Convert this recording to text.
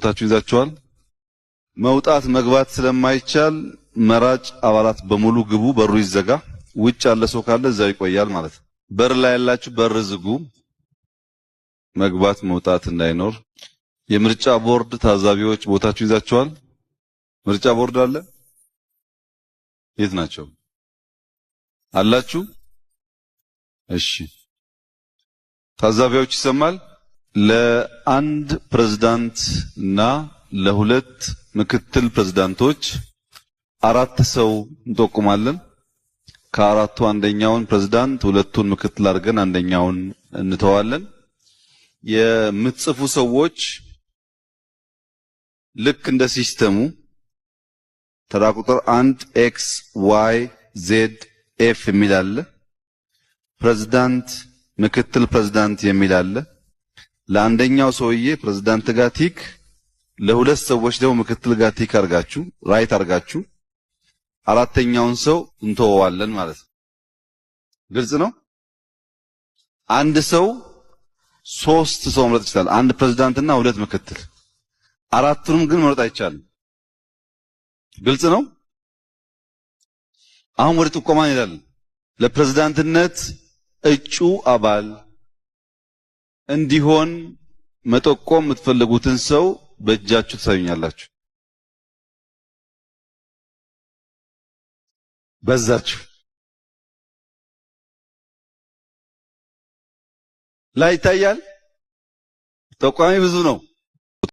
ቦታችሁ ይዛችኋል። መውጣት መግባት ስለማይቻል መራጭ አባላት በሙሉ ግቡ፣ በሩ ይዘጋ። ውጭ ያለ ሰው ካለ እዛው ይቆያል ማለት ነው። በር ላይ ያላችሁ በር ዝጉ፣ መግባት መውጣት እንዳይኖር። የምርጫ ቦርድ ታዛቢዎች ቦታችሁ ይዛችኋል። ምርጫ ቦርድ አለ? የት ናቸው? አላችሁ? እሺ። ታዛቢዎች ይሰማል። ለአንድ ፕሬዝዳንት እና ለሁለት ምክትል ፕሬዝዳንቶች 4 ሰው እንጠቁማለን። ከአራቱ አንደኛውን ፕሬዝዳንት ሁለቱን ምክትል አድርገን አንደኛውን እንተዋለን። የምትጽፉ ሰዎች ልክ እንደ ሲስተሙ ተራ ቁጥር 1 ኤክስ ዋይ ዜድ ኤፍ የሚል አለ። ፕሬዝዳንት ምክትል ፕሬዝዳንት የሚል አለ። ለአንደኛው ሰውዬ ፕሬዝዳንት ጋር ቲክ፣ ለሁለት ሰዎች ደግሞ ምክትል ጋር ቲክ አርጋችሁ ራይት አርጋችሁ አራተኛውን ሰው እንተዋለን ማለት ነው። ግልጽ ነው። አንድ ሰው 3 ሰው መምረጥ ይችላል። አንድ ፕሬዝዳንትና ሁለት ምክትል። አራቱንም ግን መምረጥ አይቻልም። ግልጽ ነው። አሁን ወደ ጥቆማ እንሄዳለን። ለፕሬዝዳንትነት እጩ አባል እንዲሆን መጠቆም የምትፈልጉትን ሰው በእጃችሁ ትሳዩኛላችሁ። በዛችሁ ላይ ይታያል። ተቋሚ ብዙ ነው።